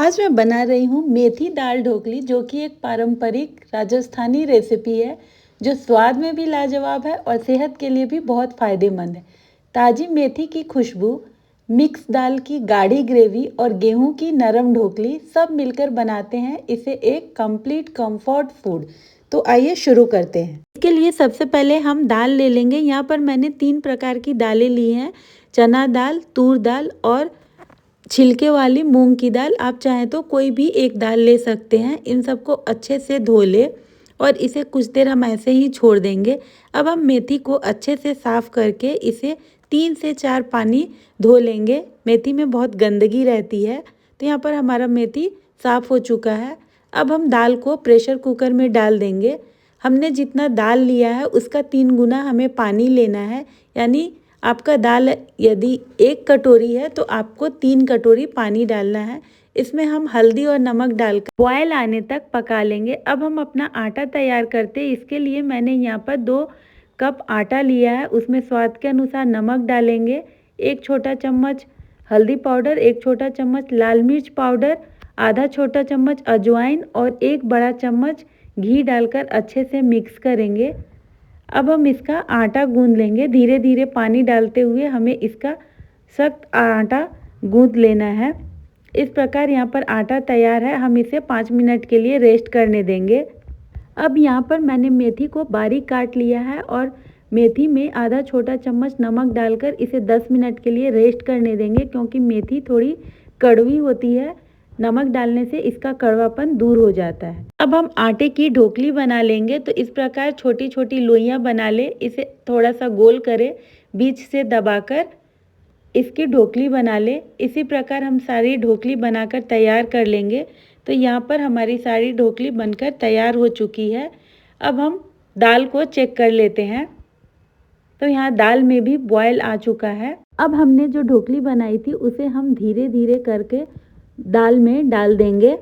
आज मैं बना रही हूँ मेथी दाल ढोकली, जो कि एक पारंपरिक राजस्थानी रेसिपी है जो स्वाद में भी लाजवाब है और सेहत के लिए भी बहुत फ़ायदेमंद है। ताज़ी मेथी की खुशबू, मिक्स दाल की गाढ़ी ग्रेवी और गेहूं की नरम ढोकली सब मिलकर बनाते हैं इसे एक कंप्लीट कंफर्ट फूड। तो आइए शुरू करते हैं। इसके लिए सबसे पहले हम दाल ले लेंगे। यहाँ पर मैंने 3 प्रकार की दालें ली हैं, चना दाल, तूर दाल और छिलके वाली मूंग की दाल। आप चाहें तो कोई भी एक दाल ले सकते हैं। इन सबको अच्छे से धो ले और इसे कुछ देर हम ऐसे ही छोड़ देंगे। अब हम मेथी को अच्छे से साफ़ करके इसे 3 से 4 पानी धो लेंगे। मेथी में बहुत गंदगी रहती है, तो यहाँ पर हमारा मेथी साफ़ हो चुका है। अब हम दाल को प्रेशर कुकर में डाल देंगे। हमने जितना दाल लिया है उसका 3 गुना हमें पानी लेना है, यानी आपका दाल यदि 1 कटोरी है तो आपको 3 कटोरी पानी डालना है। इसमें हम हल्दी और नमक डालकर बॉयल आने तक पका लेंगे। अब हम अपना आटा तैयार करते हैं। इसके लिए मैंने यहाँ पर 2 कप आटा लिया है। उसमें स्वाद के अनुसार नमक डालेंगे, 1 छोटा चम्मच हल्दी पाउडर, 1 छोटा चम्मच लाल मिर्च पाउडर, आधा छोटा चम्मच अजवाइन और 1 बड़ा चम्मच घी डालकर अच्छे से मिक्स करेंगे। अब हम इसका आटा गूंद लेंगे। धीरे धीरे पानी डालते हुए हमें इसका सख्त आटा गूंद लेना है। इस प्रकार यहाँ पर आटा तैयार है। हम इसे 5 मिनट के लिए रेस्ट करने देंगे। अब यहाँ पर मैंने मेथी को बारीक काट लिया है और मेथी में आधा छोटा चम्मच नमक डालकर इसे 10 मिनट के लिए रेस्ट करने देंगे, क्योंकि मेथी थोड़ी कड़वी होती है। नमक डालने से इसका कड़वापन दूर हो जाता है। अब हम आटे की ढोकली बना लेंगे। तो इस प्रकार छोटी छोटी लोइयाँ बना ले, इसे थोड़ा सा गोल करें, बीच से दबाकर इसकी ढोकली बना ले। इसी प्रकार हम सारी ढोकली बनाकर तैयार कर लेंगे। तो यहाँ पर हमारी सारी ढोकली बनकर तैयार हो चुकी है। अब हम दाल को चेक कर लेते हैं। तो यहाँ दाल में भी बॉयल आ चुका है। अब हमने जो ढोकली बनाई थी उसे हम धीरे धीरे करके दाल में डाल देंगे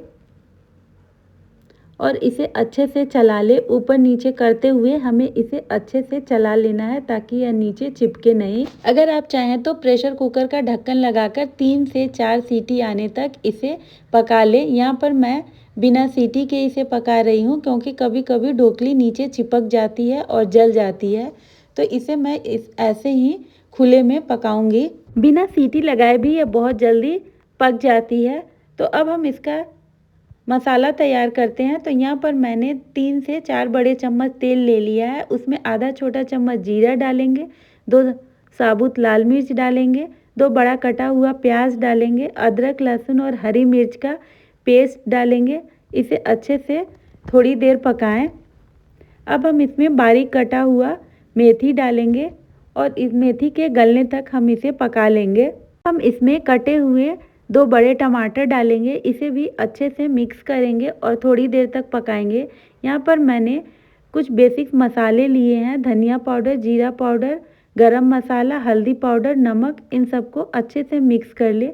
और इसे अच्छे से चला ले। ऊपर नीचे करते हुए हमें इसे अच्छे से चला लेना है ताकि यह नीचे चिपके नहीं। अगर आप चाहें तो प्रेशर कुकर का ढक्कन लगाकर 3 से 4 सीटी आने तक इसे पका ले। यहाँ पर मैं बिना सीटी के इसे पका रही हूँ, क्योंकि कभी कभी ढोकली नीचे चिपक जाती है और जल जाती है। तो इसे मैं ऐसे ही खुले में पकाऊंगी। बिना सीटी लगाए भी यह बहुत जल्दी पक जाती है। तो अब हम इसका मसाला तैयार करते हैं। तो यहाँ पर मैंने 3 से 4 बड़े चम्मच तेल ले लिया है। उसमें आधा छोटा चम्मच जीरा डालेंगे, 2 साबुत लाल मिर्च डालेंगे, 2 बड़ा कटा हुआ प्याज डालेंगे, अदरक लहसुन और हरी मिर्च का पेस्ट डालेंगे। इसे अच्छे से थोड़ी देर पकाएं। अब हम इसमें बारीक कटा हुआ मेथी डालेंगे और इस मेथी के गलने तक हम इसे पका लेंगे। हम इसमें कटे हुए 2 बड़े टमाटर डालेंगे। इसे भी अच्छे से मिक्स करेंगे और थोड़ी देर तक पकाएंगे। यहाँ पर मैंने कुछ बेसिक मसाले लिए हैं, धनिया पाउडर, जीरा पाउडर, गरम मसाला, हल्दी पाउडर, नमक। इन सबको अच्छे से मिक्स कर ले।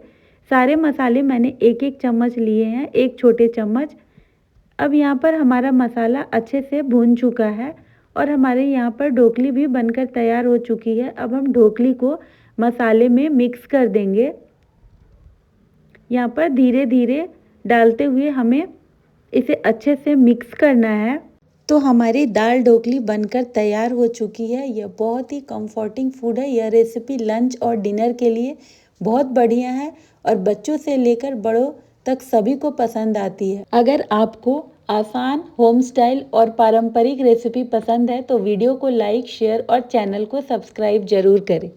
सारे मसाले मैंने 1-1 चम्मच लिए हैं, 1 छोटे चम्मच। अब यहाँ पर हमारा मसाला अच्छे से भून चुका है और हमारे यहाँ पर ढोकली भी बनकर तैयार हो चुकी है। अब हम ढोकली को मसाले में मिक्स कर देंगे। यहाँ पर धीरे धीरे डालते हुए हमें इसे अच्छे से मिक्स करना है। तो हमारी दाल ढोकली बनकर तैयार हो चुकी है। यह बहुत ही कंफर्टिंग फूड है। यह रेसिपी लंच और डिनर के लिए बहुत बढ़िया है और बच्चों से लेकर बड़ों तक सभी को पसंद आती है। अगर आपको आसान, होम स्टाइल और पारंपरिक रेसिपी पसंद है तो वीडियो को लाइक, शेयर और चैनल को सब्सक्राइब जरूर करें।